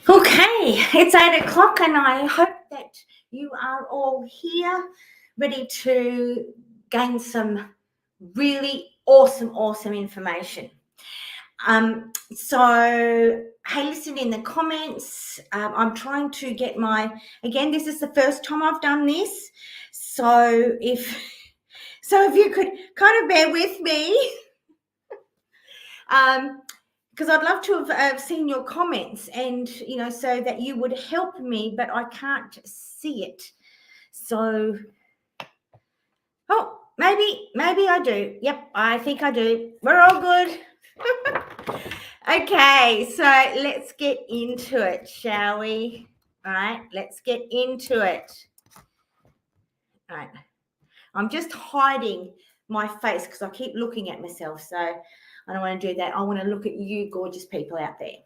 Okay, it's 8 o'clock, and I hope that you are all here ready to gain some really awesome information. Hey, listen in the comments. I'm trying to get again, this is the first time I've done this. So if you could kind of bear with me. Because I'd love to have seen your comments and, so that you would help me, but I can't see it. So, maybe I do. Yep, I think I do. We're all good. Okay, so let's get into it, shall we? All right, let's get into it. All right. I'm just hiding my face because I keep looking at myself, so I don't want to do that. I want to look at you gorgeous people out there.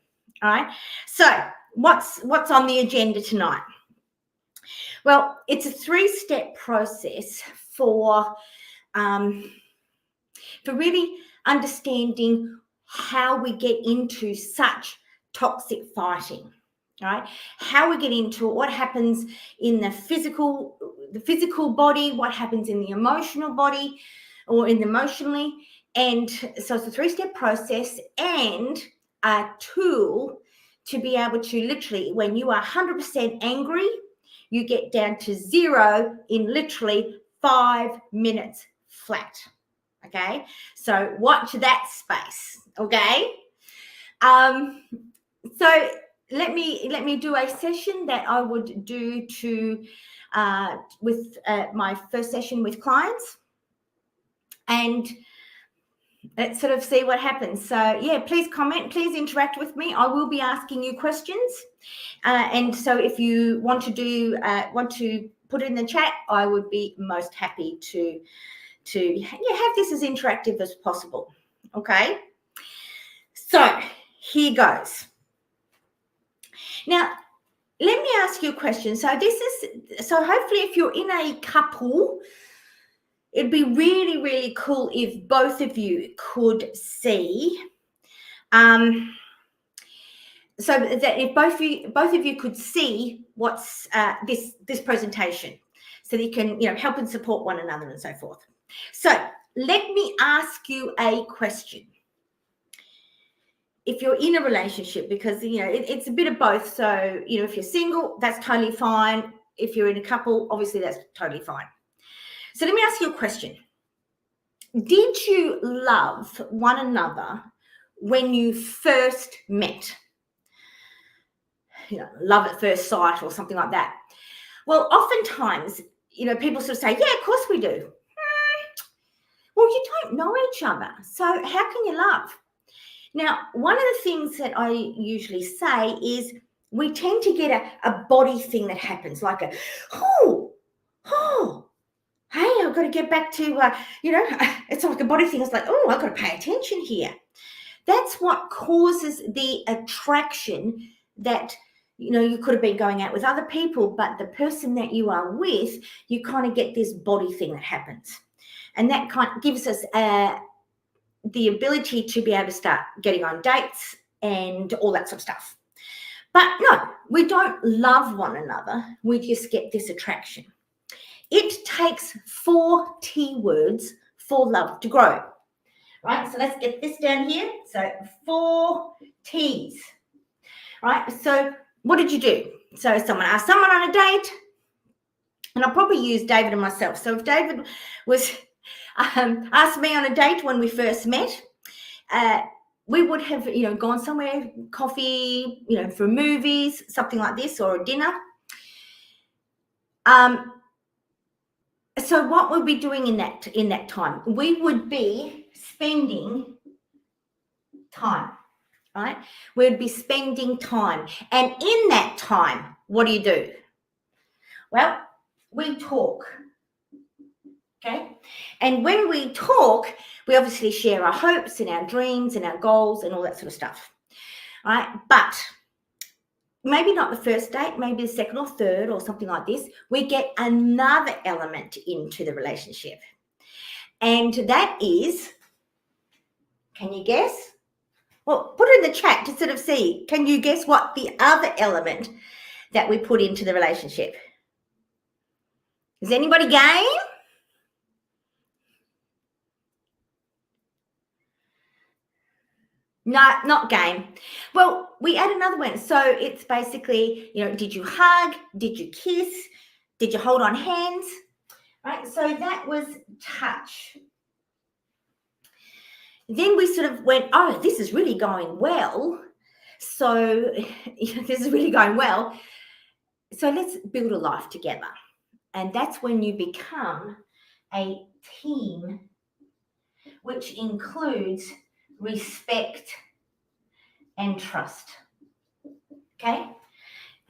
All right. So what's on the agenda tonight? Well, it's a 3-step process for really understanding how we get into such toxic fighting. All right, how we get into it, what happens in the physical body, what happens in the emotional body or in the emotionally. And so it's a 3-step process and a tool to be able to literally, when you are 100% angry, you get down to 0 in literally 5 minutes flat. Okay, so watch that space. Okay, so let me do a session that I would do with my first session with clients, and let's sort of see what happens. So yeah, please comment, please interact with me. I will be asking you questions, and so if you want to put it in the chat, I would be most happy to have this as interactive as possible. Okay, so here goes. Now, let me ask you a question. So hopefully if you're in a couple, it'd be really, really cool if both of you could see, so that if both of you could see what's this presentation, so that you can help and support one another and so forth. So let me ask you a question. If you're in a relationship, because it's a bit of both. So if you're single, that's totally fine. If you're in a couple, obviously that's totally fine. So let me ask you a question. Did you love one another when you first met? Love at first sight or something like that. Well, oftentimes, people sort of say, yeah, of course we do. Well, you don't know each other, so how can you love? Now, one of the things that I usually say is we tend to get a body thing that happens, like hey, I've got to get back to, it's like a body thing. It's like, oh, I've got to pay attention here. That's what causes the attraction that, you could have been going out with other people, but the person that you are with, you kind of get this body thing that happens. And that kind of gives us the ability to be able to start getting on dates and all that sort of stuff. But no, we don't love one another. We just get this attraction. It takes 4 T words for love to grow. Right, so let's get this down here. So 4 T's. Right, so what did you do? So someone asked someone on a date, and I'll probably use David and myself. So if David was asked me on a date when we first met, we would have gone somewhere, coffee, for movies, something like this, or a dinner. So what would we be doing in that time? We would be spending time, right? We'd be spending time, and in that time, what do? Well, we talk. Okay, and when we talk, we obviously share our hopes and our dreams and our goals and all that sort of stuff, right? But maybe not the first date, maybe the second or third or something like this, we get another element into the relationship. And that is, can you guess? Well, put it in the chat to sort of see. Can you guess what the other element that we put into the relationship? Is anybody game? No, not game. Well, we add another one. So it's basically, did you hug? Did you kiss? Did you hold on hands? Right? So that was touch. Then we sort of went, oh, this is really going well. So this is really going well. So let's build a life together. And that's when you become a team, which includes respect and trust. Okay?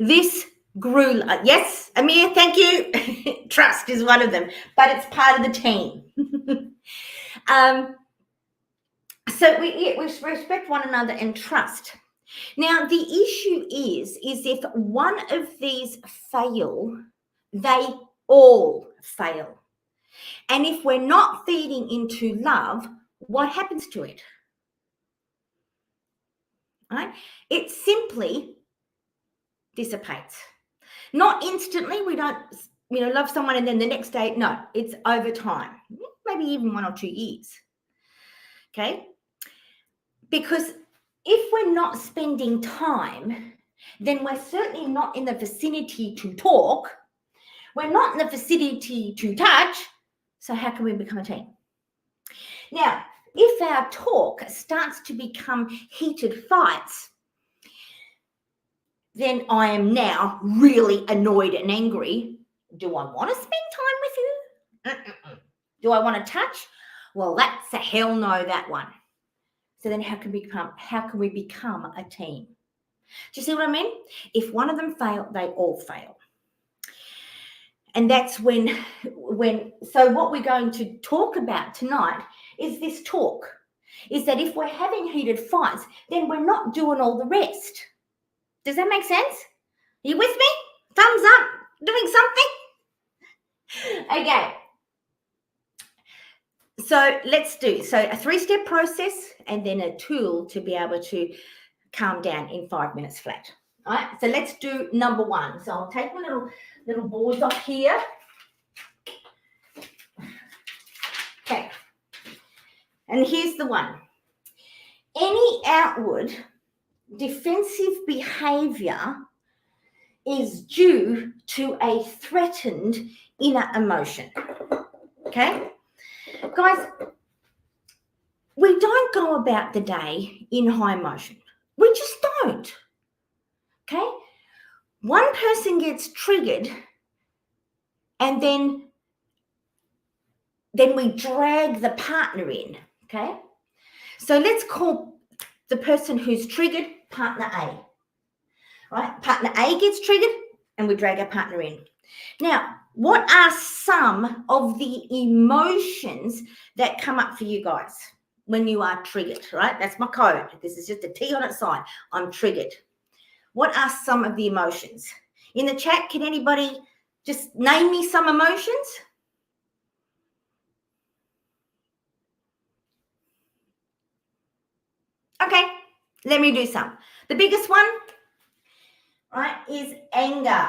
This grew, yes, Amir, thank you. Trust is one of them, but it's part of the team. So we respect one another and trust. Now, the issue is if one of these fail, they all fail. And if we're not feeding into love, what happens to it? Right? It simply dissipates. Not instantly. We don't, love someone and then the next day. No, it's over time. Maybe even 1 or 2 years. Okay? Because if we're not spending time, then we're certainly not in the vicinity to talk. We're not in the vicinity to touch. So how can we become a team? Now, if our talk starts to become heated fights, then I am now really annoyed and angry. Do I want to spend time with you? Do I want to touch? Well, that's a hell no, that one. So then how can we become a team? Do you see what I mean? If one of them fail, they all fail. And that's so what we're going to talk about tonight is this talk, is that if we're having heated fights, then we're not doing all the rest. Does that make sense? Are you with me? Thumbs up, doing something? Okay. So let's do a 3-step process and then a tool to be able to calm down in 5 minutes flat. All right, so let's do number 1. So I'll take my little balls off here. Okay. And here's the one. Any outward defensive behavior is due to a threatened inner emotion. Okay? Guys, we don't go about the day in high emotion. We just don't. Okay? One person gets triggered and then we drag the partner in. Okay? So let's call the person who's triggered partner A. Right? Partner A gets triggered and we drag our partner in. Now, what are some of the emotions that come up for you guys when you are triggered, right? That's my code. This is just a T on its side. I'm triggered. What are some of the emotions? In the chat, can anybody just name me some emotions? Okay, let me do some. The biggest one, right, is anger.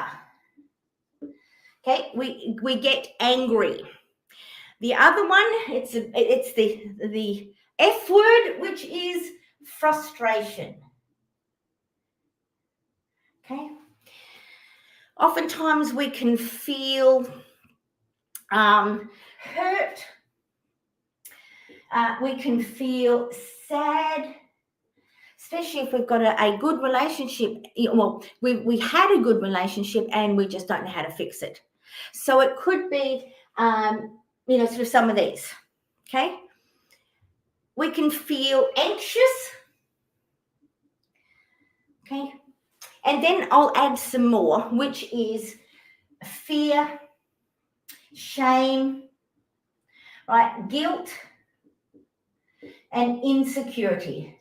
Okay, we get angry. The other one, it's the F word, which is frustration. Okay. Oftentimes we can feel hurt. We can feel sad, especially if we've got a good relationship. Well, we had a good relationship and we just don't know how to fix it. So it could be, sort of some of these. Okay. We can feel anxious. Okay. And then I'll add some more, which is fear, shame, right, guilt, and insecurity.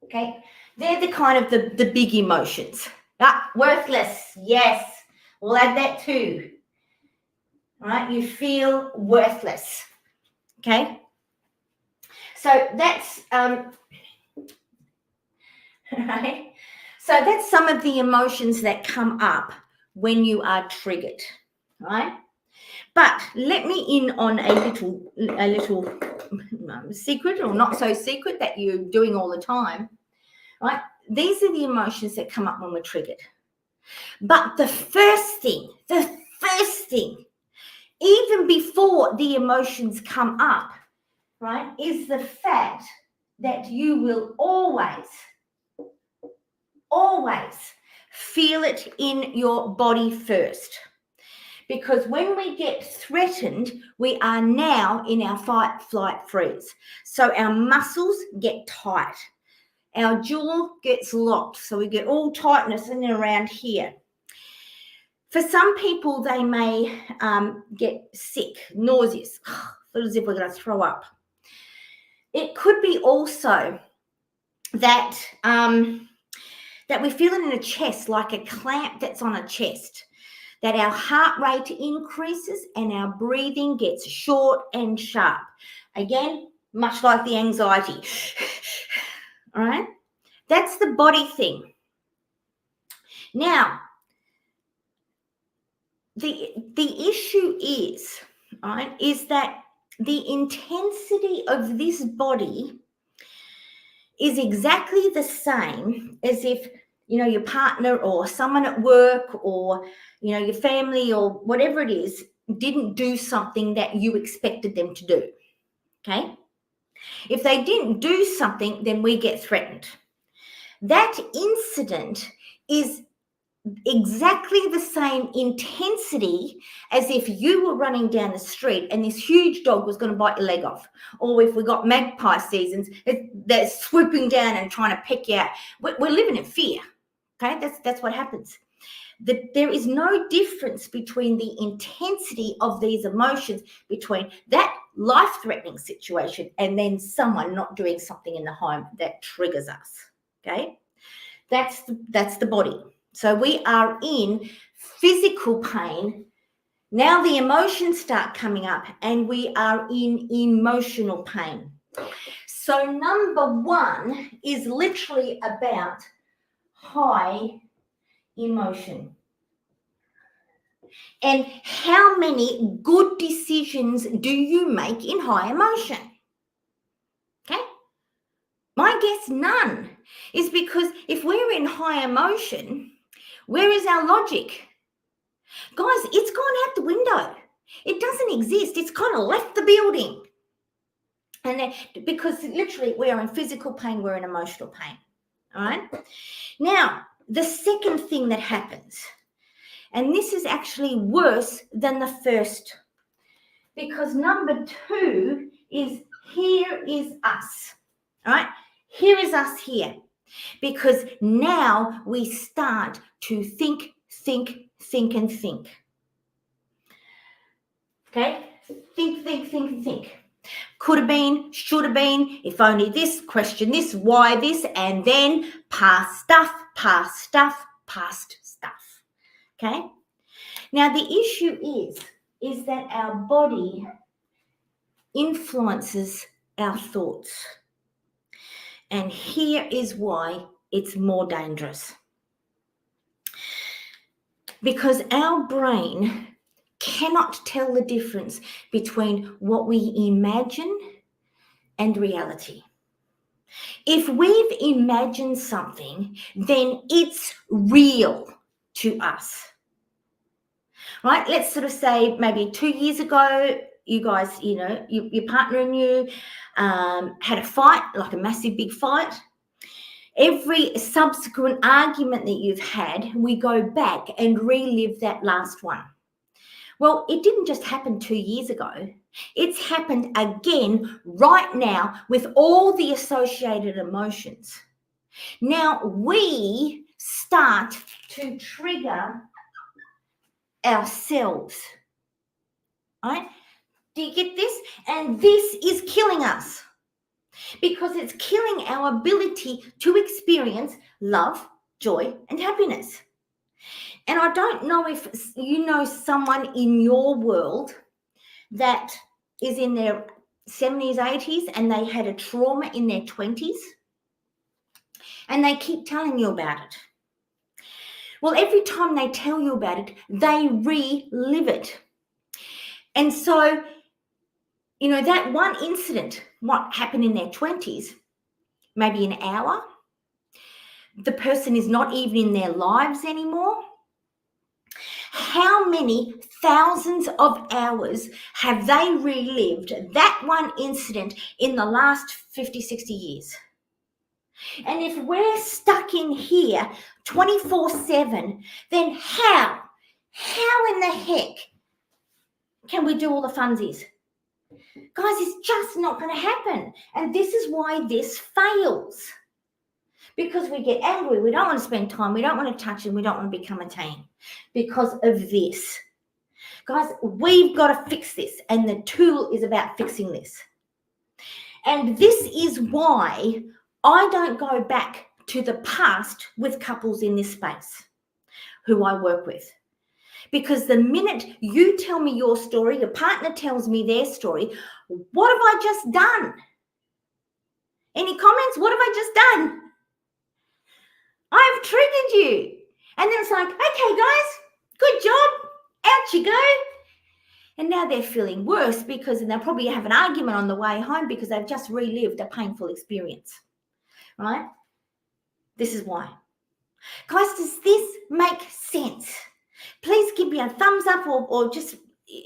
Okay, they're the kind of the big emotions. Worthless, yes, we'll add that too. All right, you feel worthless. Okay, So that's right. So that's some of the emotions that come up when you are triggered, right? But let me in on a little secret, or not so secret, that you're doing all the time, right? These are the emotions that come up when we're triggered. But the first thing, even before the emotions come up, right, is the fact that you will always feel it in your body first. Because when we get threatened, we are now in our fight, flight, freeze. So our muscles get tight. Our jaw gets locked. So we get all tightness in and around here. For some people, they may get sick, nauseous, feel as if we're going to throw up. It could be also that we feel it in the chest, like a clamp that's on a chest, that our heart rate increases and our breathing gets short and sharp. Again, much like the anxiety. All right? That's the body thing. Now, the issue is, right, is that the intensity of this body is exactly the same as if, you know, your partner or someone at work or, you know, your family or whatever it is didn't do something that you expected them to do. Okay? If they didn't do something, then we get threatened. That incident is exactly the same intensity as if you were running down the street and this huge dog was going to bite your leg off, or if we got magpie seasons, they're swooping down and trying to peck you out. We're living in fear. Okay, that's what happens. There is no difference between the intensity of these emotions between that life-threatening situation and then someone not doing something in the home that triggers us. Okay, that's the body. So we are in physical pain. Now the emotions start coming up and we are in emotional pain. So number one is literally about high emotion. And how many good decisions do you make in high emotion? Okay? My guess, none. Is because if we're in high emotion, where is our logic? Guys, it's gone out the window. It doesn't exist. It's kind of left the building. And then, because literally we are in physical pain, we're in emotional pain. All right? Now, the second thing that happens, and this is actually worse than the first, because number two is here is us. All right? Here is us here. Because now we start to think. Okay? Think. Could have been, should have been, if only this, question this, why this, and then past stuff. Okay? Now, the issue is that our body influences our thoughts. And here is why it's more dangerous. Because our brain cannot tell the difference between what we imagine and reality. If we've imagined something, then it's real to us. Right? Let's sort of say maybe 2 years ago, you guys, you know, your partner and you had a fight, like a massive big fight. Every subsequent argument that you've had, we go back and relive that last one. Well, it didn't just happen 2 years ago. It's happened again right now with all the associated emotions. Now we start to trigger ourselves. Right? Do you get this? And this is killing us because it's killing our ability to experience love, joy, and happiness. And I don't know if you know someone in your world that is in their 70s, 80s, and they had a trauma in their 20s, and they keep telling you about it. Well, every time they tell you about it, they relive it. And so, that one incident, what happened in their 20s, maybe an hour, the person is not even in their lives anymore. How many thousands of hours have they relived that one incident in the last 50, 60 years? And if we're stuck in here 24/7, then how in the heck can we do all the funsies? Guys, it's just not going to happen. And this is why this fails. Because we get angry, we don't want to spend time, we don't want to touch, and we don't want to become a team because of this. Guys, we've got to fix this, and the tool is about fixing this. And this is why I don't go back to the past with couples in this space who I work with. Because the minute you tell me your story, your partner tells me their story, what have I just done? Any comments? What have I just done? I've triggered you. And then it's like, okay, guys, good job. Out you go. And now they're feeling worse because they'll probably have an argument on the way home because they've just relived a painful experience, right? This is why. Guys, does this make sense? Please give me a thumbs up or just,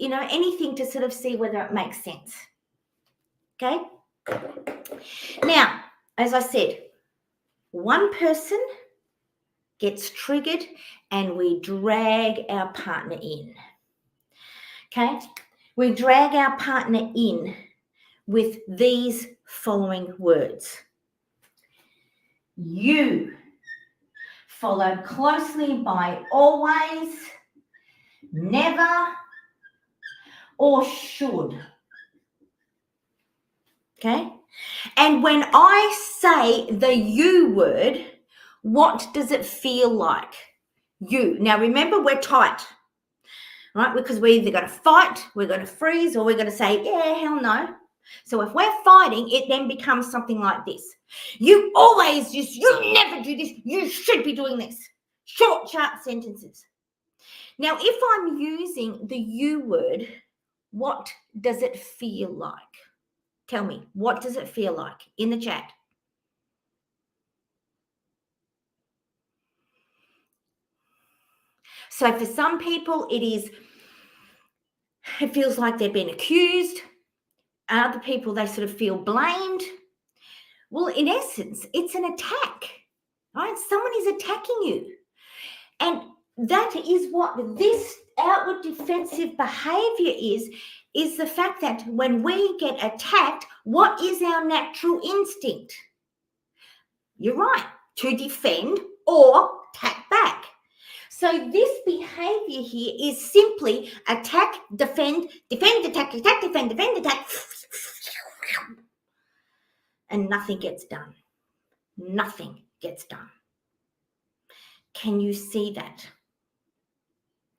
anything to sort of see whether it makes sense. Okay? Now, as I said, one person gets triggered and we drag our partner in. Okay? We drag our partner in with these following words. You, followed closely by always, never, or should. Okay? And when I say the you word, what does it feel like? You. Now remember, we're tight, right? Because we're either going to fight, we're going to freeze, or we're going to say, yeah, hell no. So if we're fighting, it then becomes something like this. You always just, you never do this. You should be doing this. Short, sharp sentences. Now, if I'm using the you word, what does it feel like? Tell me, what does it feel like in the chat? So for some people, it feels like they've been accused. Other people, they sort of feel blamed. Well, in essence, it's an attack, right? Someone is attacking you. And that is what this outward defensive behavior is the fact that when we get attacked, what is our natural instinct? You're right, to defend or attack back. So this behavior here is simply attack, defend, attack, defend, attack. And nothing gets done. Nothing gets done. Can you see that?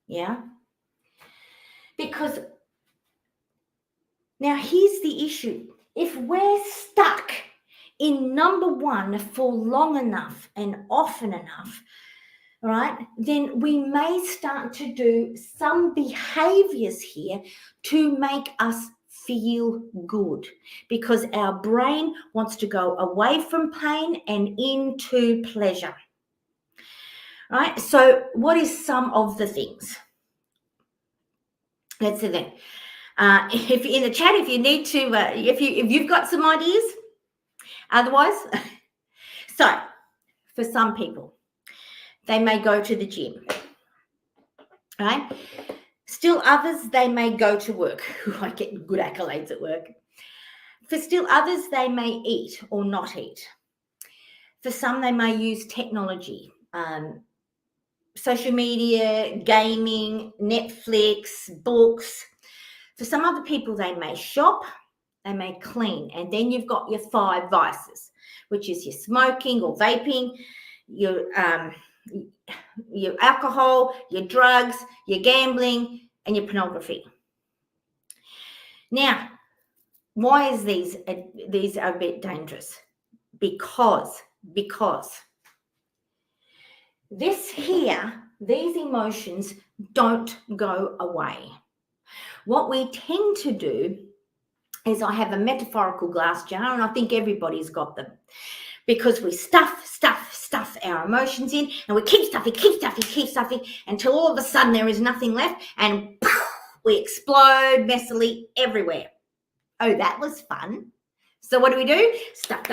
Yeah? Because now here's the issue. If we're stuck in number one for long enough and often enough, right, then we may start to do some behaviors here to make us feel good, because our brain wants to go away from pain and into pleasure. Right? So what is some of the things? Let's see then. If in the chat, if you need to, if you've got some ideas, otherwise, so for some people, they may go to the gym, right? Still others, they may go to work. I get good accolades at work. For still others, they may eat or not eat. For some, they may use technology, social media, gaming, Netflix, books. For some other people, they may shop, they may clean. And then you've got your 5 vices, which is your smoking or vaping, your alcohol, your drugs, your gambling, and your pornography. Now, Why is these are a bit dangerous? Because this here, these emotions don't go away. What we tend to do is, I have a metaphorical glass jar, and I think everybody's got them, because we stuff our emotions in, and we keep stuffing until all of a sudden there is nothing left, and poof, we explode messily everywhere. Oh, that was fun. So what do? Stuff.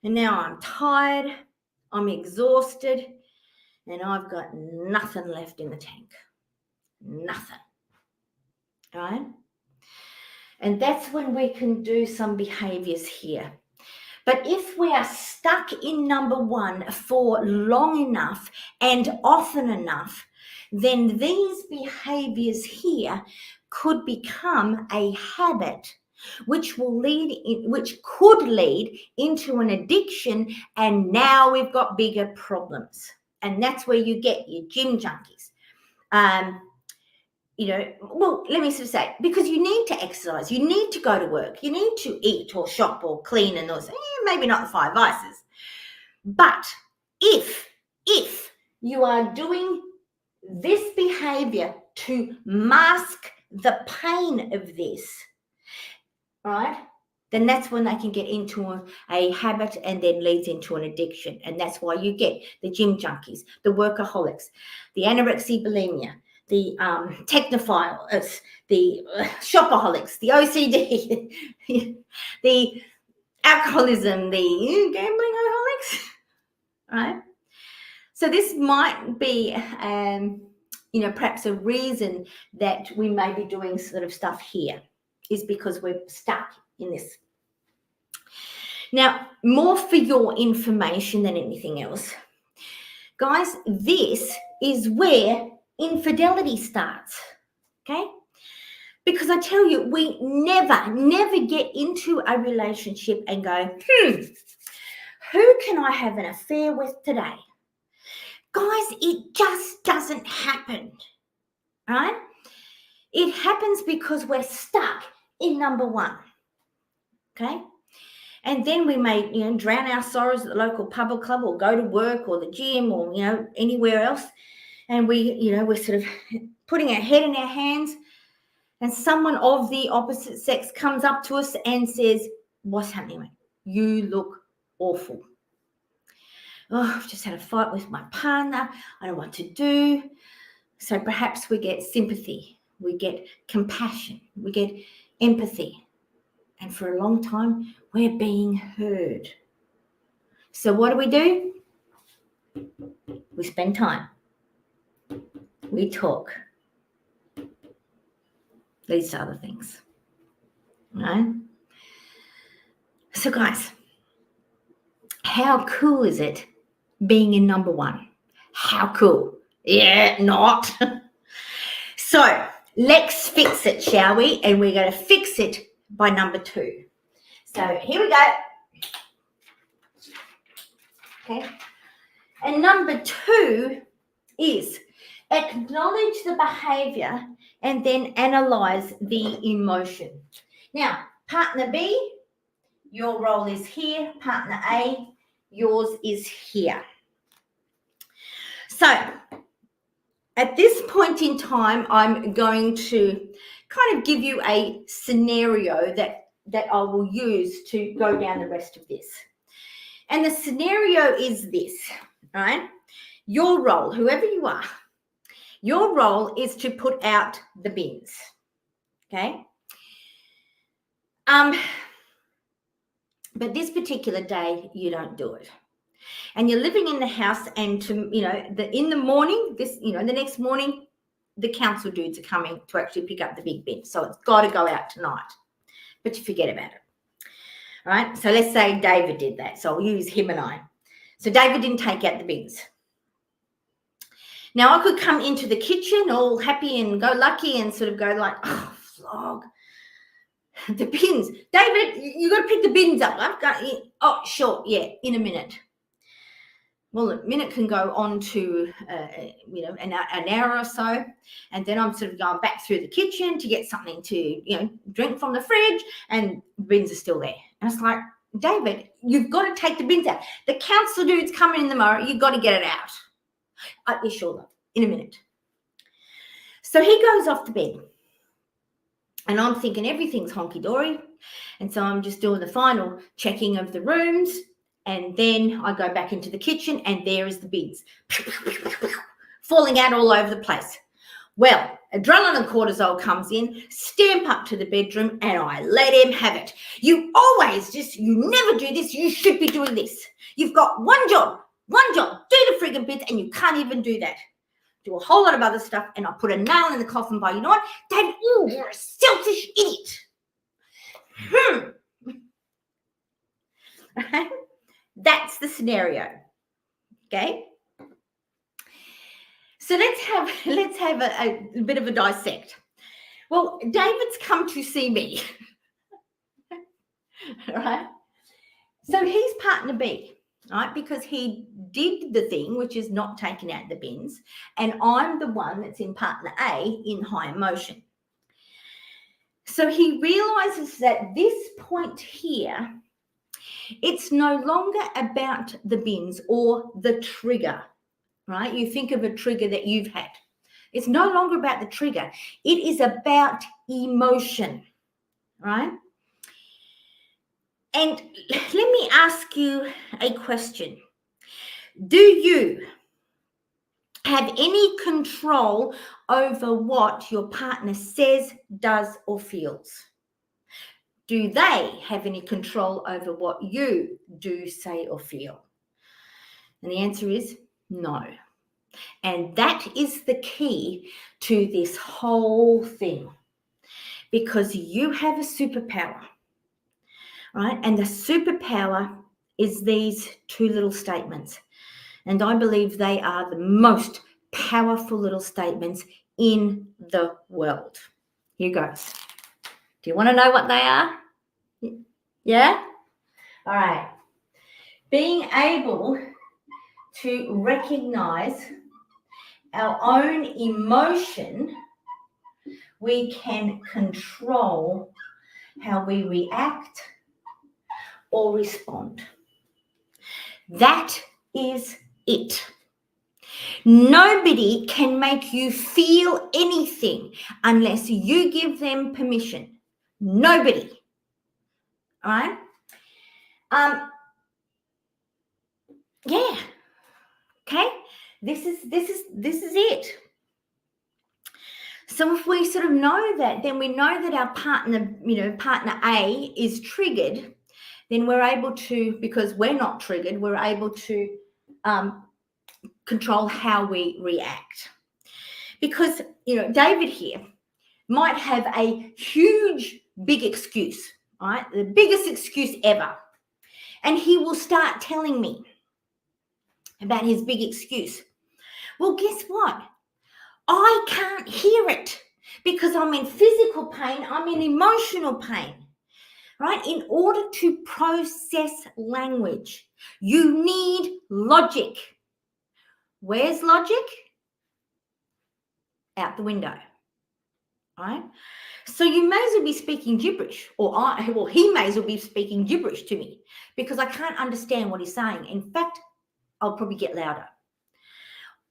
And now I'm tired, I'm exhausted, and I've got nothing left in the tank. Nothing. Right? And that's when we can do some behaviors here. But if we are stuck in number one for long enough and often enough, then these behaviors here could become a habit, which could lead into an addiction, and now we've got bigger problems. And that's where you get your gym junkies. Well, let me sort of say, because you need to exercise, you need to go to work, you need to eat or shop or clean and those, maybe not the 5 vices. But if you are doing this behavior to mask the pain of this, right, then that's when they can get into a habit and then leads into an addiction. And that's why you get the gym junkies, the workaholics, the anorexia bulimia, the technophiles, the shopaholics, the OCD, the alcoholism, the gambling aholics, right? So this might be, perhaps a reason that we may be doing sort of stuff here, is because we're stuck in this. Now, more for your information than anything else, guys, this is where infidelity starts, okay? Because I tell you, we never get into a relationship and go, who can I have an affair with today? Guys, it just doesn't happen, right? It happens because we're stuck in number one, okay? And then we may, drown our sorrows at the local pub or club, or go to work or the gym, or, anywhere else. And we're sort of putting our head in our hands, and someone of the opposite sex comes up to us and says, what's happening, mate? You look awful. Oh, I've just had a fight with my partner. I don't know what to do. So perhaps we get sympathy, we get compassion, we get empathy. And for a long time, we're being heard. So what do? We spend time. We talk. These are the things. Right? So guys, how cool is it being in number one? How cool? Yeah, not. So let's fix it, shall we? And we're going to fix it by number 2. So here we go. Okay. And number 2 is acknowledge the behavior and then analyze the emotion. Now, partner B, your role is here. Partner A, yours is here. So at this point in time, I'm going to kind of give you a scenario that I will use to go down the rest of this. And the scenario is this, right? Your role, whoever you are, your role is to put out the bins, okay? But this particular day, you don't do it. And you're living in the house, and in the morning, the next morning, the council dudes are coming to actually pick up the big bin. So it's got to go out tonight, but you forget about it. All right. So let's say David did that. So I'll use him and I. So David didn't take out the bins. Now I could come into the kitchen all happy and go lucky and sort of go like, oh, flog. The bins. David, you got to pick the bins up. I've got it. Oh, sure. Yeah, in a minute. Well, a minute can go on to, an hour or so. And then I'm sort of going back through the kitchen to get something to, drink from the fridge, and bins are still there. And it's like, David, you've got to take the bins out. The council dude's coming in tomorrow. You've got to get it out. Yeah, sure, love. In a minute. So he goes off to bed. And I'm thinking everything's honky-dory. And so I'm just doing the final checking of the rooms. And then I go back into the kitchen, and there is the bins falling out all over the place. Well, adrenaline and cortisol comes in, stamp up to the bedroom, and I let him have it. You never do this. You should be doing this. You've got one job, do the friggin' bins, and you can't even do that. Do a whole lot of other stuff, and I put a nail in the coffin by, you know what, David, you're a selfish idiot. That's the scenario. Okay. So let's have a bit of a dissect. Well, David's come to see me. Right? So he's partner B, right? Because he did the thing, which is not taking out the bins, and I'm the one that's in partner A in high emotion. So he realizes that this point here, it's no longer about the bins or the trigger, right? You think of a trigger that you've had. It's no longer about the trigger. It is about emotion, right? And let me ask you a question. Do you have any control over what your partner says, does, or feels? Do they have any control over what you do, say, or feel? And the answer is no. And that is the key to this whole thing, because you have a superpower, right? And the superpower is these two little statements. And I believe they are the most powerful little statements in the world. Here goes. Do you want to know what they are? Yeah? All right. Being able to recognize our own emotion, we can control how we react or respond. That is it. Nobody can make you feel anything unless you give them permission. Nobody. All right? Yeah. Okay? This is it. So if we sort of know that, then we know that our partner, partner A is triggered, then we're able to, because we're not triggered, we're able to control how we react. Because, David here might have a huge, big excuse, right? The biggest excuse ever. And he will start telling me about his big excuse. Well, guess what? I can't hear it because I'm in physical pain, I'm in emotional pain, right? In order to process language, you need logic. Where's logic? Out the window, right? So you may as well be speaking gibberish, or he may as well be speaking gibberish to me because I can't understand what he's saying. In fact, I'll probably get louder.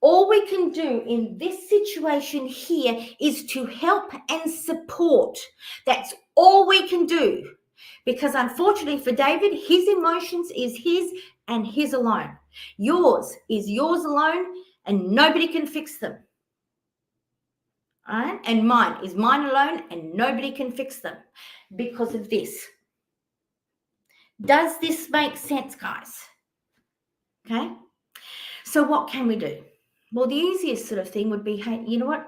All we can do in this situation here is to help and support. That's all we can do. Because unfortunately for David, his emotions is his and his alone. Yours is yours alone, and nobody can fix them. All right? And mine is mine alone, and nobody can fix them because of this. Does this make sense, guys? Okay? So what can we do? Well, the easiest sort of thing would be, hey, you know what?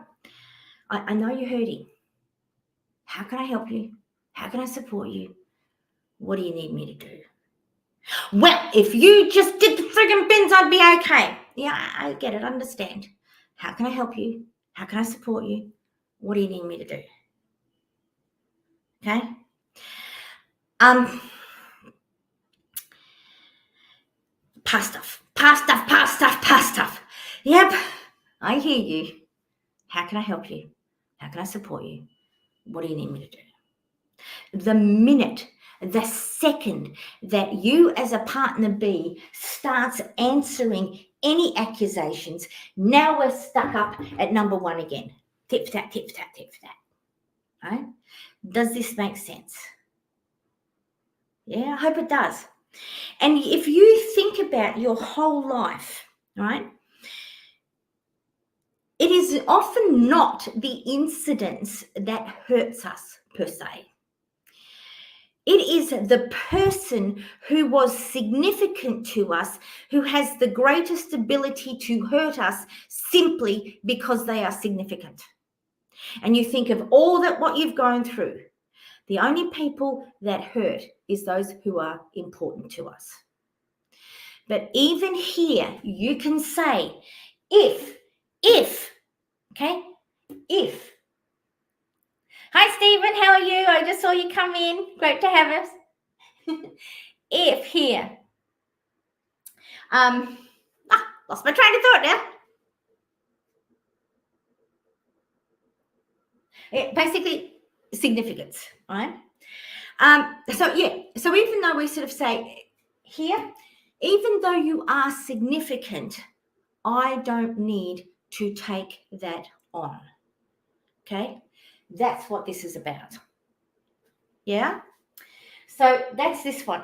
I know you're hurting. How can I help you? How can I support you? What do you need me to do? Well, if you just did the friggin' bins, I'd be okay. Yeah, I get it. Understand. How can I help you? How can I support you? What do you need me to do? Okay? Past past stuff. Yep, I hear you. How can I help you? How can I support you? What do you need me to do? The minute, the second that you as a partner B starts answering any accusations, now we're stuck up at number one again. Tit for tat, tit for tat, tit for tat. Right? Does this make sense? Yeah, I hope it does. And if you think about your whole life, right, it is often not the incidents that hurts us per se. It is the person who was significant to us, who has the greatest ability to hurt us simply because they are significant. And you think of all that what you've gone through. The only people that hurt is those who are important to us. But even here, you can say, if. Hi, Stephen, how are you? I just saw you come in. Great to have us. If here. Lost my train of thought now. Basically, significance, right? So even though we sort of say here, even though you are significant, I don't need to take that on. Okay? That's what this is about. Yeah? So that's this one.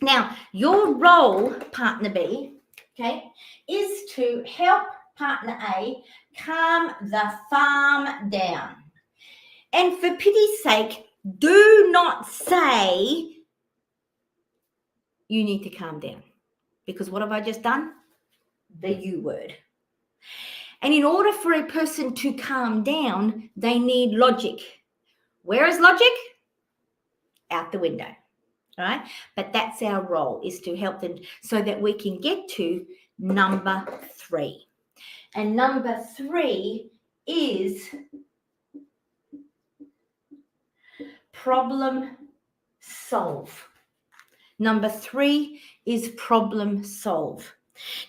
Now, your role, partner B, okay, is to help partner A calm the farm down. And for pity's sake, do not say you need to calm down. Because what have I just done? The U word. And in order for a person to calm down, they need logic. Where is logic? Out the window. All right? But that's our role, is to help them so that we can get to number 3. And number 3 is problem solve. Number 3 is problem solve.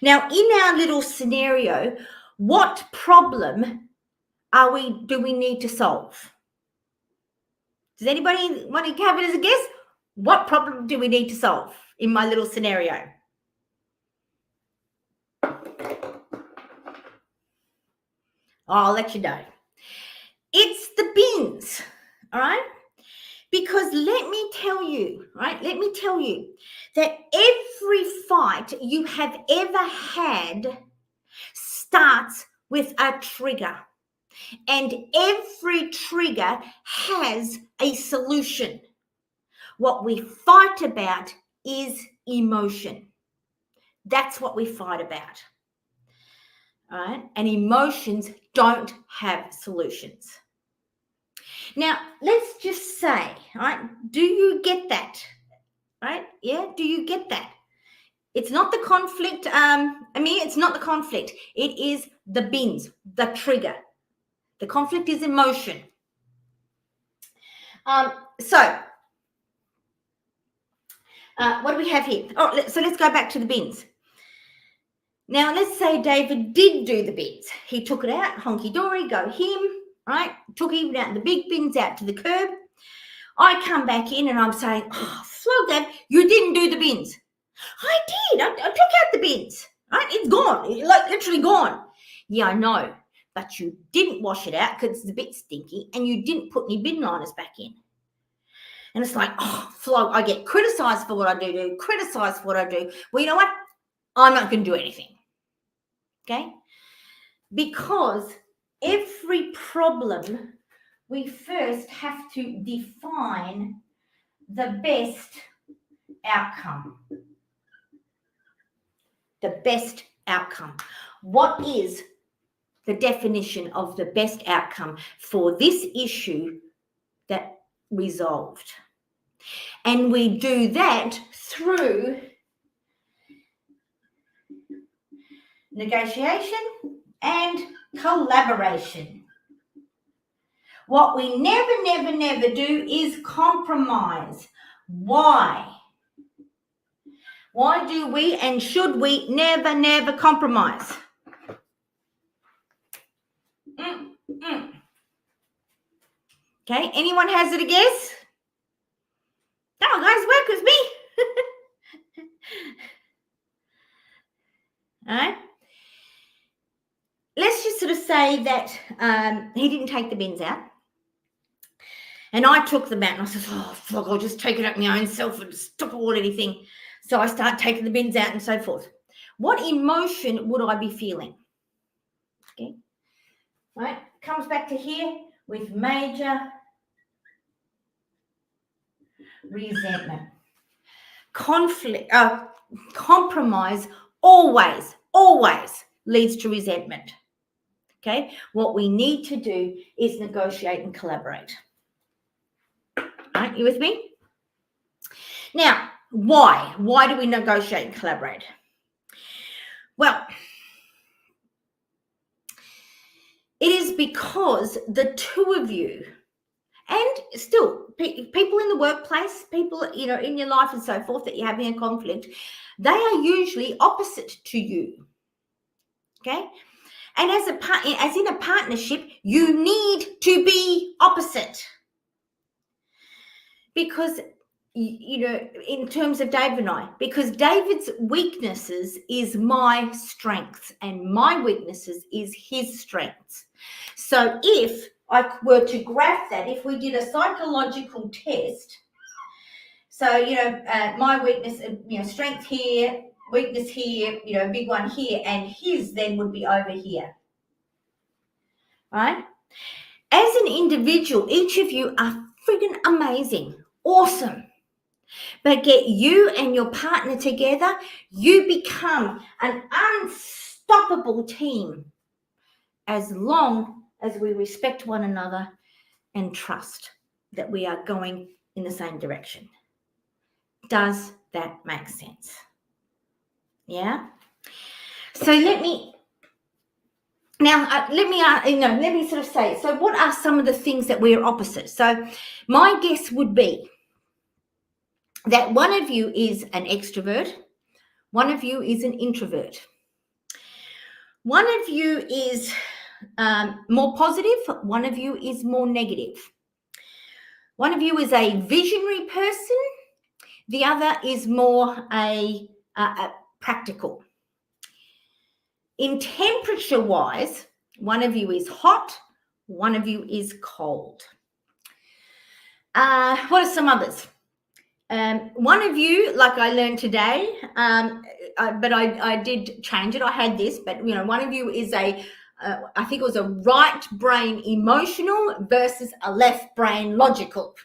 Now, in our little scenario, what problem do we need to solve? Does anybody want to have it as a guess? What problem do we need to solve in my little scenario? I'll let you know. It's the bins, all right? Because let me tell you that every fight you have ever had starts with a trigger. And every trigger has a solution. What we fight about is emotion. That's what we fight about. All right? And emotions don't have solutions. Now, let's just say, all right, do you get that? Right? Yeah, do you get that? It's not the conflict. It's not the conflict. It is the bins, the trigger. The conflict is emotion. What do we have here? So let's go back to the bins. Now, let's say David did do the bins. He took it out, honky-dory, go him, right? Took even out the big bins out to the curb. I come back in and I'm saying, flog that, you didn't do the bins. I did. I took out the bins, right? It's gone. It's like literally gone. Yeah, I know. But you didn't wash it out because it's a bit stinky and you didn't put any bin liners back in. And it's like, flog, I get criticised for what I do, criticised for what I do. Well, you know what? I'm not going to do anything. Okay? Because every problem, we first have to define the best outcome. The best outcome. What is the definition of the best outcome for this issue that resolved? And we do that through negotiation and collaboration. What we never do is compromise. Why? Why do we and should we never compromise? Okay, anyone has it a guess? Come on, guys, work with me. All right. Let's just sort of say that he didn't take the bins out. And I took them out and I said, oh, fuck, I'll just take it up my own self and stop all anything. So I start taking the bins out and so forth. What emotion would I be feeling? Okay. Right. Comes back to here with major resentment. Conflict, compromise always leads to resentment. Okay. What we need to do is negotiate and collaborate. Right, you with me? Now, why? Why do we negotiate and collaborate? Well, it is because the two of you, and still people in the workplace, people, in your life and so forth that you're having a conflict, they are usually opposite to you. Okay? And as in a partnership, you need to be opposite. Because, in terms of David and I, because David's weaknesses is my strengths and my weaknesses is his strengths. So if I were to graph that, if we did a psychological test, so, my weakness, strength here, weakness here, big one here, and his then would be over here. Right? As an individual, each of you are friggin' amazing. Awesome. But get you and your partner together, you become an unstoppable team as long as we respect one another and trust that we are going in the same direction. Does that make sense? Yeah? So let me sort of say, so what are some of the things that we're opposite? So my guess would be that one of you is an extrovert, one of you is an introvert. One of you is more positive, one of you is more negative. One of you is a visionary person, the other is more a practical. In temperature-wise, one of you is hot, one of you is cold. What are some others? One of you, like I learned today, but I did change it. I had this, but one of you is I think it was a right brain emotional versus a left brain logical.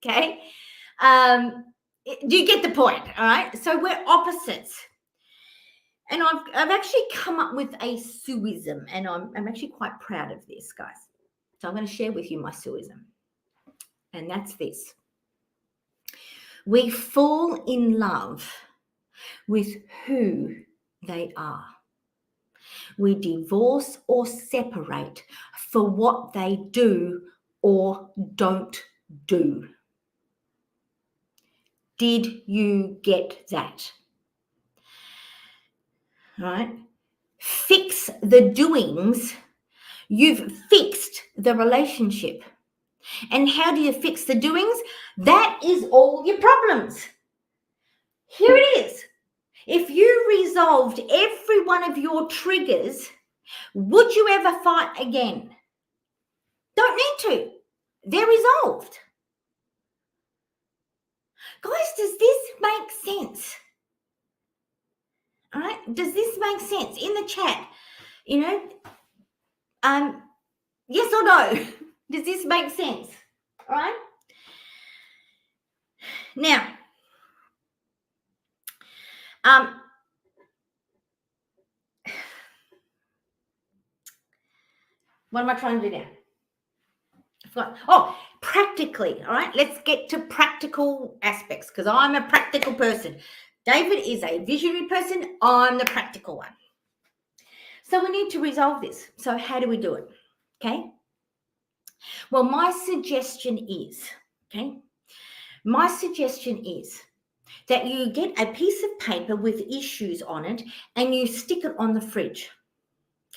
Okay, do you get the point? All right, so we're opposites. And I've actually come up with a suism, and I'm actually quite proud of this, guys. So I'm going to share with you my suism, and that's this. We fall in love with who they are. We divorce or separate for what they do or don't do. Did you get that? Right? Fix the doings. You've fixed the relationship. And how do you fix the doings? That is all your problems. Here it is. If you resolved every one of your triggers, would you ever fight again? Don't need to. They're resolved. Guys, does this make sense? All right? Does this make sense? In the chat, yes or no? Does this make sense? All right? Now, what am I trying to do now? Practically, all right? Let's get to practical aspects because I'm a practical person. David is a visionary person. I'm the practical one. So we need to resolve this. So how do we do it? Okay. Well, my suggestion is that you get a piece of paper with issues on it and you stick it on the fridge.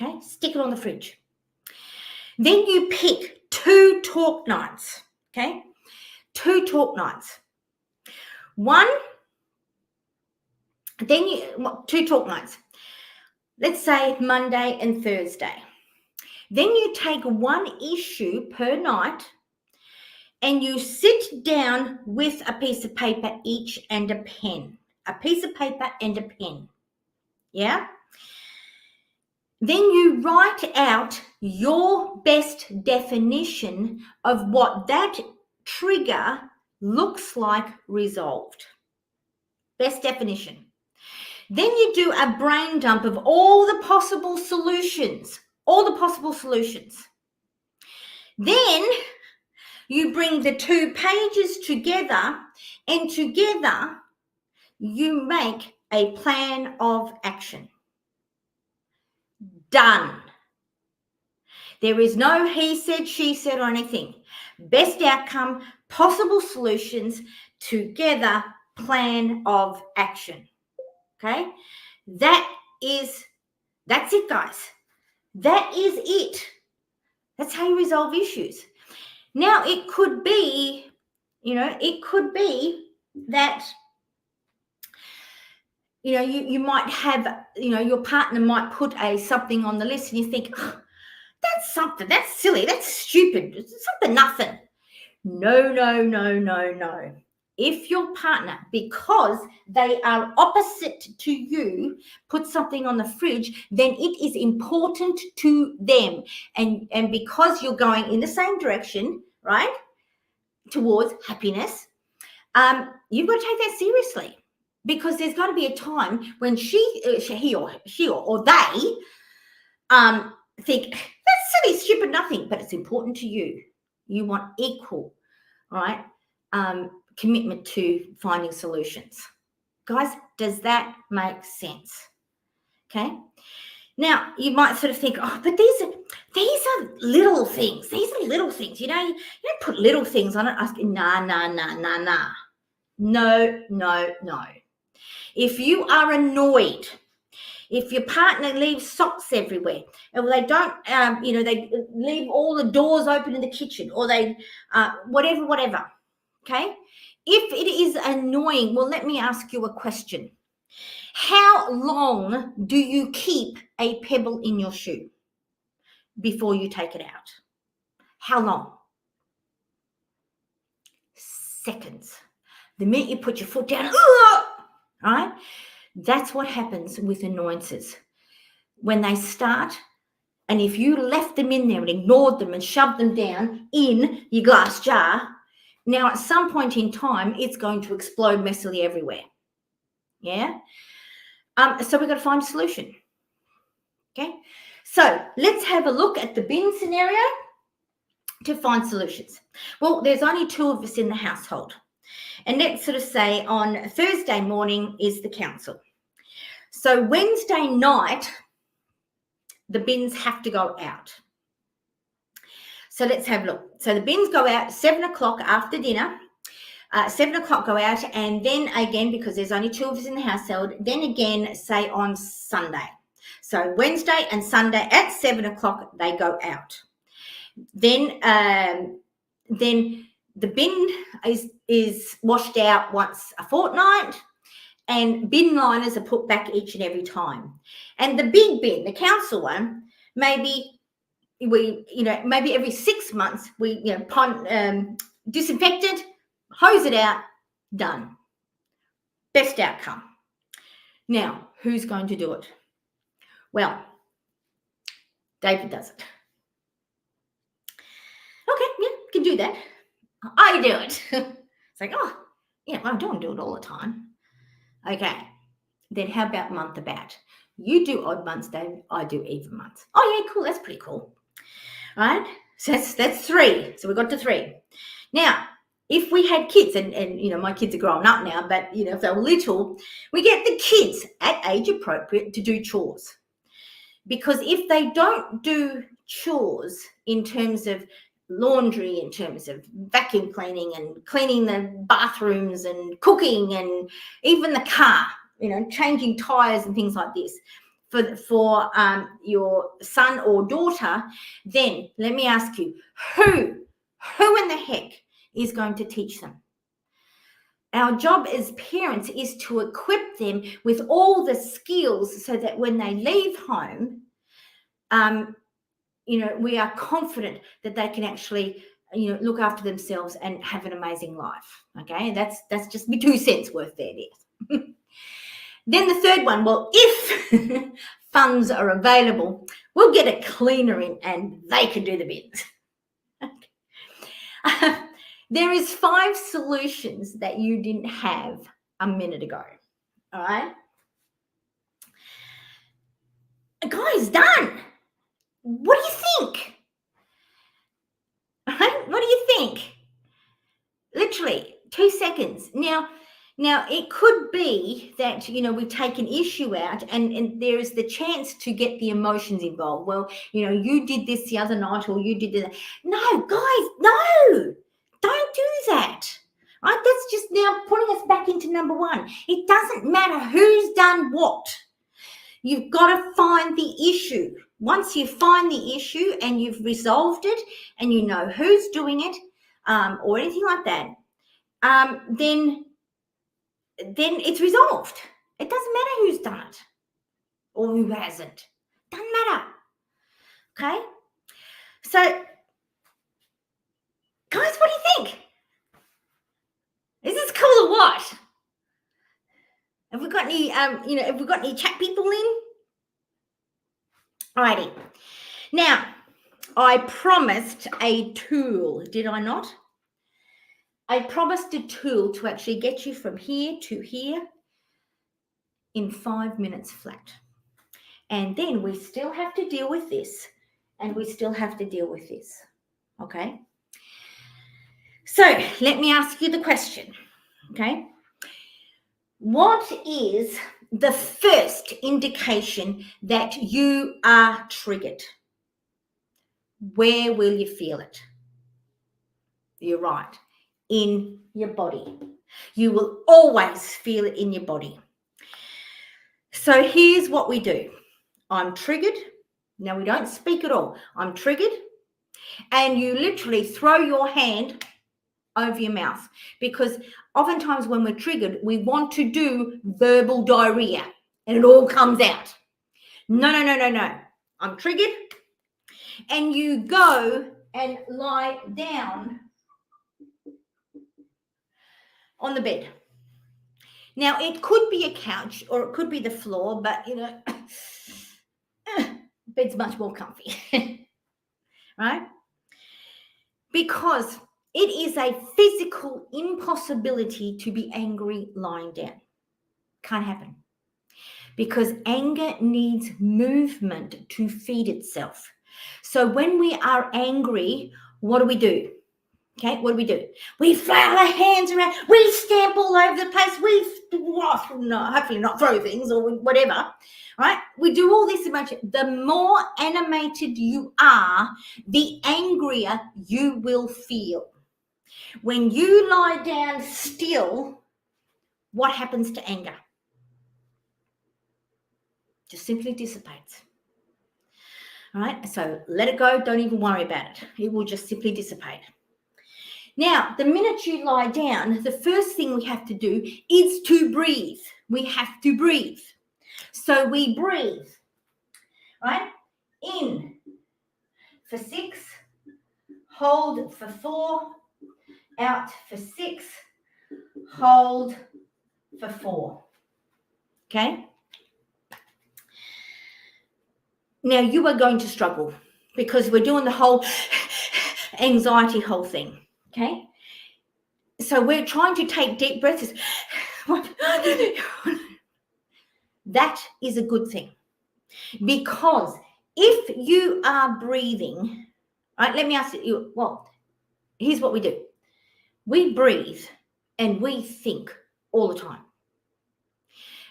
Okay, stick it on the fridge. Then you pick 2 talk nights. Okay, 2 talk nights. Two talk nights. Let's say Monday and Thursday. Then you take 1 issue per night and you sit down with a piece of paper each and a pen. A piece of paper and a pen. Yeah? Then you write out your best definition of what that trigger looks like resolved. Best definition. Then you do a brain dump of all the possible solutions. Then you bring the 2 pages together, and together you make a plan of action. Done. There is no he said, she said, or anything. Best outcome, possible solutions, together, plan of action. Okay? That's it, guys. That is it. That's how you resolve issues. Now, it could be that, you might have, your partner might put something on the list and you think, oh, that's something, that's silly, that's stupid, it's something, nothing. No. If your partner, because they are opposite to you, put something on the fridge, then it is important to them. And because you're going in the same direction, right, towards happiness, you've got to take that seriously, because there's got to be a time when he or they think that's silly, stupid, nothing, but it's important to you. You want equal, right, commitment to finding solutions. Guys, does that make sense? Okay. Now, you might sort of think, oh, but these are little things. These are little things. You don't put little things on it. Nah. No. If you are annoyed, if your partner leaves socks everywhere, or they don't, they leave all the doors open in the kitchen, or they, whatever, okay? If it is annoying, well, let me ask you a question. How long do you keep a pebble in your shoe before you take it out? How long? Seconds. The minute you put your foot down, right? That's what happens with annoyances. When they start, and if you left them in there and ignored them and shoved them down in your glass jar, now at some point in time, it's going to explode messily everywhere. Yeah? So we've got to find a solution. Okay? So let's have a look at the bin scenario to find solutions. Well, there's only 2 of us in the household. And let's sort of say on Thursday morning is the council. So Wednesday night, the bins have to go out. So let's have a look. So the bins go out 7 o'clock after dinner. 7 o'clock go out, and then again, because there's only 2 of us in the household, then again, say on Sunday. So Wednesday and Sunday at 7 o'clock, they go out. Then the bin is washed out once a fortnight, and bin liners are put back each and every time. And the big bin, the council one, maybe every 6 months we disinfect it, hose it out, done. Best outcome. Now, who's going to do it? Well, David does it. Okay, yeah, can do that. I do it. It's like, oh, yeah, well, I don't do it all the time. Okay, then how about month about? You do odd months, David. I do even months. Oh, yeah, cool. That's pretty cool. All right, so that's 3. So we got to 3. Now, if we had kids, and my kids are grown up now, but if they were little, we get the kids at age appropriate to do chores. Because if they don't do chores in terms of laundry, in terms of vacuum cleaning and cleaning the bathrooms and cooking and even the car, changing tires and things like this for your son or daughter, then let me ask you, who in the heck is going to teach them? Our job as parents is to equip them with all the skills so that when they leave home, we are confident that they can actually, look after themselves and have an amazing life. Okay, that's just me 2 cents worth there. Then the third one, well, if funds are available, we'll get a cleaner in and they can do the bins. There is 5 solutions that you didn't have a minute ago. All right, guys, done. What do you think? What do you think? Literally 2 seconds. Now it could be that, we take an issue out and there is the chance to get the emotions involved. Well, you did this the other night, or you did that. No, guys, no, don't do that. Right? That's just now putting us back into number 1. It doesn't matter who's done what. You've got to find the issue. Once you find the issue and you've resolved it and you know who's doing it, or anything like that, then it's resolved. It doesn't matter who's done it or who hasn't. Doesn't matter. Okay? So, guys, what do you think? Is this cool or what? Have we got any, have we got any chat people in? Alrighty. Now, I promised a tool, did I not? I promised a tool to actually get you from here to here in 5 minutes flat. And then we still have to deal with this, and we still have to deal with this. Okay? So let me ask you the question. Okay? What is the first indication that you are triggered? Where will you feel it? You're right. In your body. You will always feel it in your body. So here's what we do. I'm triggered. Now, we don't speak at all. I'm triggered. And you literally throw your hand over your mouth, because oftentimes when we're triggered, we want to do verbal diarrhea and it all comes out. No. I'm triggered. And you go and lie down on the bed. Now, it could be a couch or it could be the floor, but, bed's much more comfy, right? Because it is a physical impossibility to be angry lying down. Can't happen. Because anger needs movement to feed itself. So when we are angry, what do? Okay, what do? We flail our hands around, we stamp all over the place, hopefully not throw things or whatever, right? We do all this emotion. The more animated you are, the angrier you will feel. When you lie down still, what happens to anger? Just simply dissipates. All right, so let it go. Don't even worry about it. It will just simply dissipate. Now, the minute you lie down, the first thing we have to do is to breathe. We have to breathe. So we breathe, right? In for 6, hold for 4, out for 6, hold for 4. Okay? Now, you are going to struggle because we're doing the whole anxiety whole thing. Okay, so we're trying to take deep breaths. That is a good thing, because if you are breathing, right, let me ask you, well, here's what we do. We breathe and we think all the time.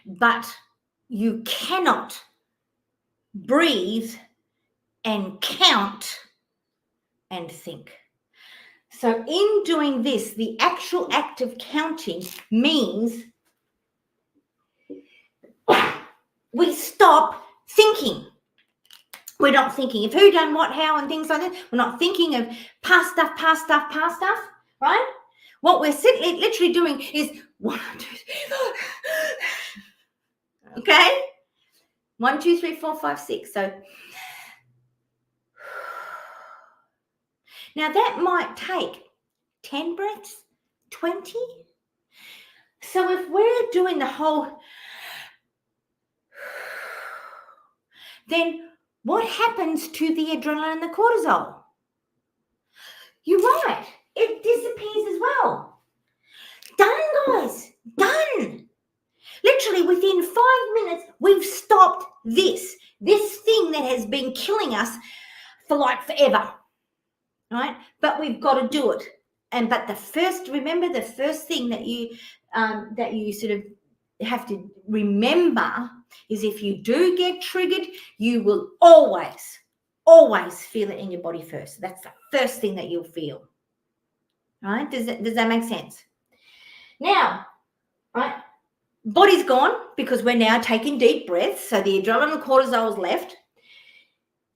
But you cannot breathe and count and think. So in doing this, the actual act of counting means we stop thinking. We're not thinking of who done what, how, and things like that. We're not thinking of past stuff, right? What we're literally doing is 1, 2, 3, 4. Okay? 1, 2, 3, 4, 5, 6. So now that might take 10 breaths, 20. So if we're doing the whole, then what happens to the adrenaline and the cortisol? You're right. It disappears as well. Done, guys. Done. Literally within 5 minutes, we've stopped this thing that has been killing us for like forever, right? But we've got to do it. But remember the first thing that you sort of have to remember is if you do get triggered, you will always feel it in your body first. That's the first thing that you'll feel. Right? Does that make sense? Now, right, body's gone because we're now taking deep breaths. So the adrenaline and cortisol is left.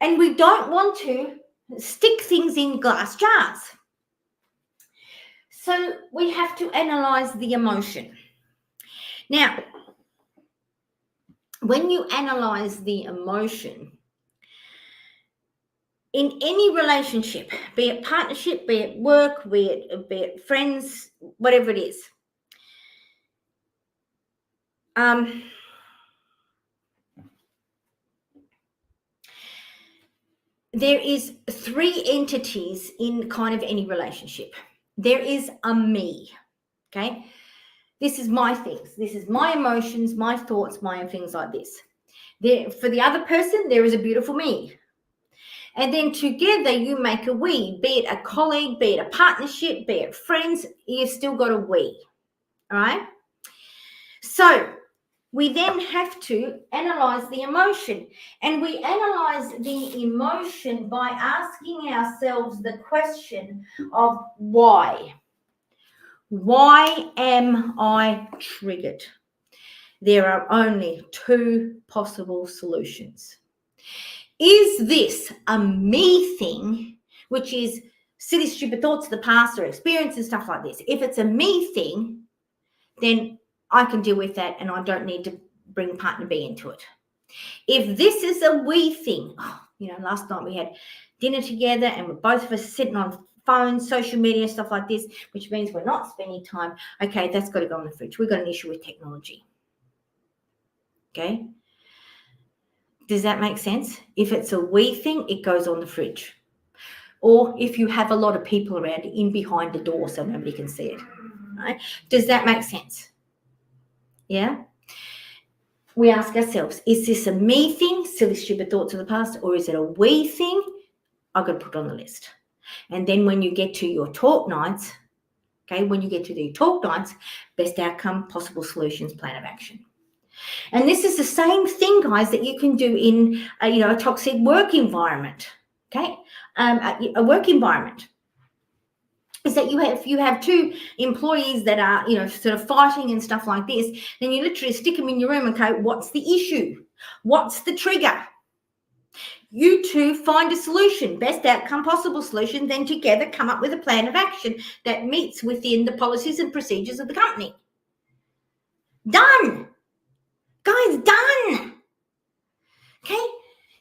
And we don't want to stick things in glass jars. So we have to analyze the emotion. Now, when you analyze the emotion, in any relationship, be it partnership, be it work, be it friends, whatever it is, there is 3 entities in kind of any relationship. There is a me, okay? This is my things. This is my emotions, my thoughts, my things like this. For the other person, there is a beautiful me. And then together you make a we, be it a colleague, be it a partnership, be it friends, you've still got a we, all right? So we then have to analyze the emotion. And we analyze the emotion by asking ourselves the question of why. Why am I triggered? There are only 2 possible solutions. Is this a me thing, which is silly, stupid thoughts of the past or experience and stuff like this? If it's a me thing, then I can deal with that and I don't need to bring partner B into it. If this is a we thing, last night we had dinner together and we're both of us sitting on phones, social media, stuff like this, which means we're not spending time. Okay, that's got to go in the fridge. We've got an issue with technology. Okay? Does that make sense? If it's a we thing, it goes on the fridge. Or if you have a lot of people around, in behind the door so nobody can see it. Right? Does that make sense? Yeah? We ask ourselves, is this a me thing, silly, stupid thoughts of the past, or is it a we thing? I've got to put it on the list. And then when you get to your talk nights, best outcome, possible solutions, plan of action. And this is the same thing, guys, that you can do in a toxic work environment. Okay, a work environment is that if you have 2 employees that are sort of fighting and stuff like this, then you literally stick them in your room. Okay, what's the issue? What's the trigger? You 2 find a solution, best outcome, possible solution, then together come up with a plan of action that meets within the policies and procedures of the company. Done. Guys, done. Okay?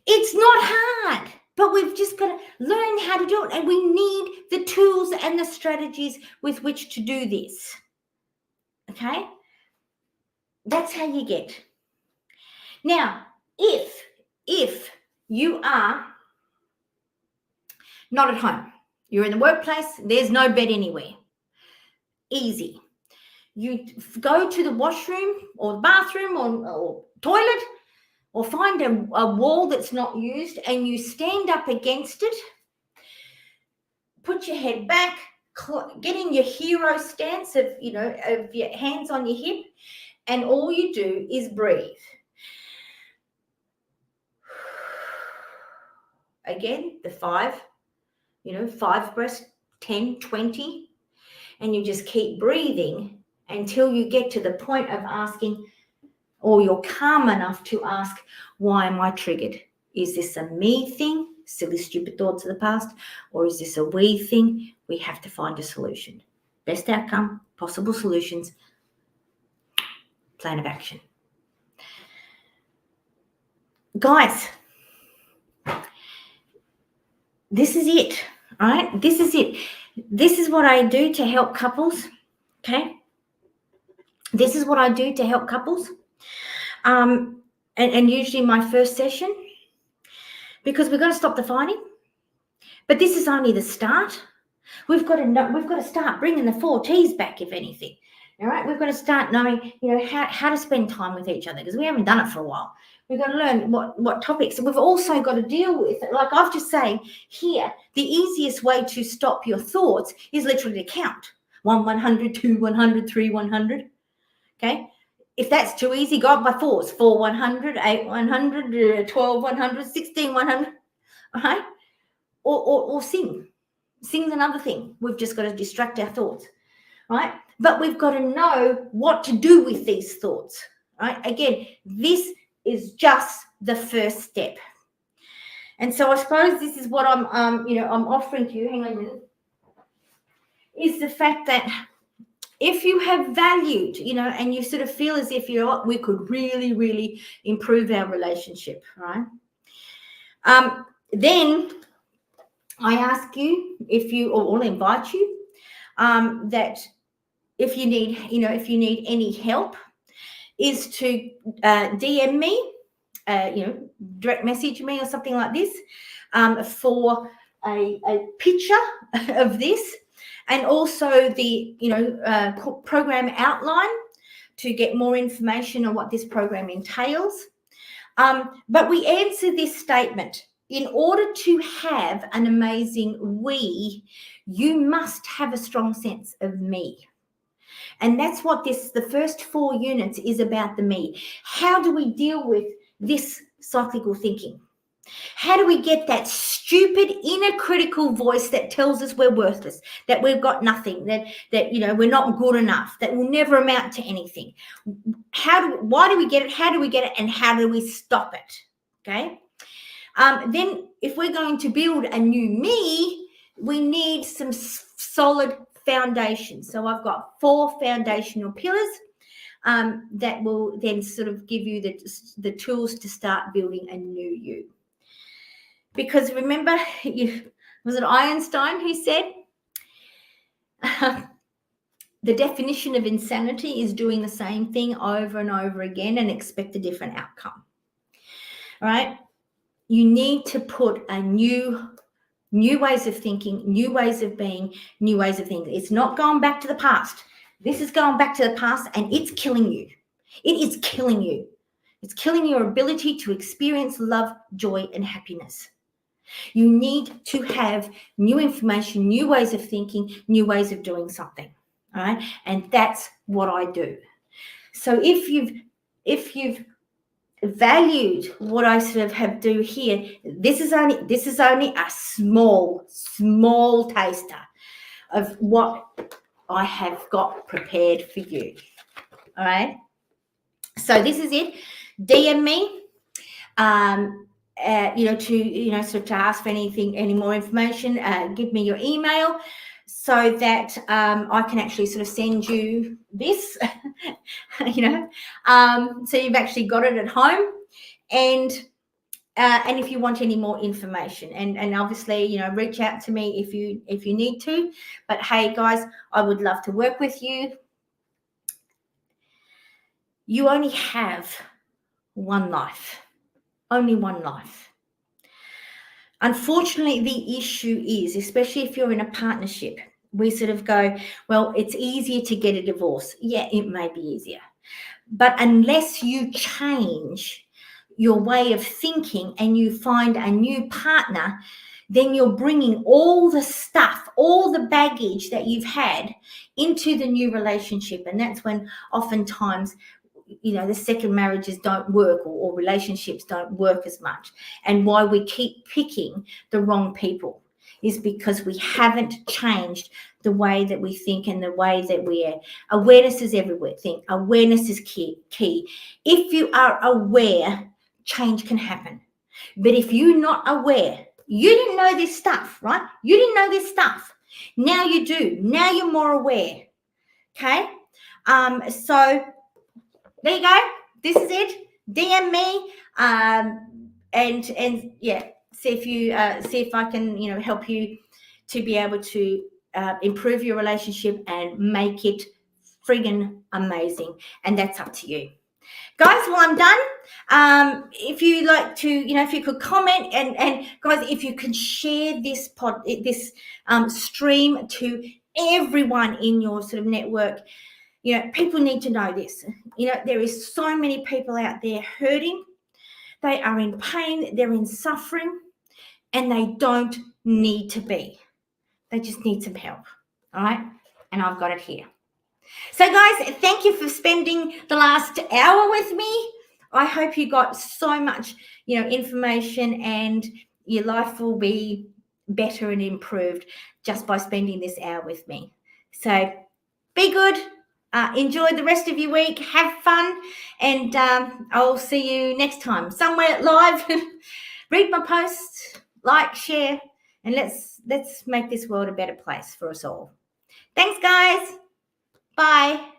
It's not hard, but we've just got to learn how to do it. And we need the tools and the strategies with which to do this. Okay? That's how you get. Now, if you are not at home, you're in the workplace, there's no bed anywhere. Easy. You go to the washroom or the bathroom or toilet, or find a wall that's not used and you stand up against it, put your head back, get in your hero stance of your hands on your hip, and all you do is breathe. Again, the 5 breaths 10, 20, and you just keep breathing until you get to the point of asking, or you're calm enough to ask, why am I triggered? Is this a me thing, silly, stupid thoughts of the past, or is this a we thing? We have to find a solution. Best outcome, possible solutions, plan of action. Guys, this is it, all right? This is it. This is what I do to help couples, okay? This is what I do to help couples. And usually my first session, because we've got to stop the fighting. But this is only the start. We've got to start bringing the 4 T's back, if anything. All right, we've got to start knowing, how to spend time with each other, because we haven't done it for a while. We've got to learn what topics. We've also got to deal with, like I've just saying here, the easiest way to stop your thoughts is literally to count 1, 100, 2, 100, 3, 100. Okay. If that's too easy, go up by 4s. 4, 100, 8, 100, 12, 100, 16, 100. All right. Or sing. Sing's another thing. We've just got to distract our thoughts, right? But we've got to know what to do with these thoughts, right? Again, this is just the first step. And so I suppose this is what I'm offering to you. Hang on a minute. Is the fact that if you have valued, and you sort of feel as if we could really, really improve our relationship, right? Then I ask you or invite you, that if you need any help, is to DM me, direct message me or something like this, for a picture of this, and also the program outline to get more information on what this program entails. But we answer this statement. In order to have an amazing we, you must have a strong sense of me. And that's what the first 4 units is about, the me. How do we deal with this cyclical thinking? How do we get that stupid inner critical voice that tells us we're worthless, that we've got nothing, that we're not good enough, that will never amount to anything? Why do we get it? How do we get it? And how do we stop it? Okay. Then if we're going to build a new me, we need some solid foundation. So I've got 4 foundational pillars that will then sort of give you the tools to start building a new you. Because remember, was it Einstein who said, the definition of insanity is doing the same thing over and over again and expect a different outcome. All right? You need to put a new ways of thinking, new ways of being, new ways of thinking. It's not going back to the past. This is going back to the past, and it's killing you. It is killing you. It's killing your ability to experience love, joy, and happiness. You need to have new information, new ways of thinking, new ways of doing something. All right? And that's what I do. So if you've valued what I sort of have do here, this is only a small taster of what I have got prepared for you. All right. So this is it. DM me, to ask for any more information. Give me your email so that I can actually sort of send you this, so you've actually got it at home, and if you want any more information, and obviously, reach out to me if you need to. But hey, guys, I would love to work with you. You only have one life, only one life. Unfortunately, the issue is, especially if you're in a partnership, we sort of go, well, it's easier to get a divorce. Yeah, it may be easier. But unless you change your way of thinking and you find a new partner, then you're bringing all the stuff, all the baggage that you've had into the new relationship. And that's when oftentimes, the second marriages don't work, or relationships don't work as much, and why we keep picking the wrong people. is because we haven't changed the way that we think and the way that we are. Awareness is everything. Awareness is key. If you are aware, change can happen. But if you're not aware, you didn't know this stuff, right? You didn't know this stuff. Now you do. Now you're more aware. Okay? So there you go. This is it. DM me. And yeah, see if I can help you to be able to improve your relationship and make it friggin' amazing. And that's up to you. Guys, well, I'm done. If you like to, if you could comment and guys, if you can share this stream to everyone in your sort of network, people need to know this. There is so many people out there hurting. They are in pain. They're in suffering, and they don't need to be. They just need some help. All right. And I've got it here. So guys, thank you for spending the last hour with me. I hope you got so much, information, and your life will be better and improved just by spending this hour with me. So be good. Enjoy the rest of your week. Have fun. And I'll see you next time somewhere live. Read my posts, like, share, and let's make this world a better place for us all. Thanks, guys. Bye.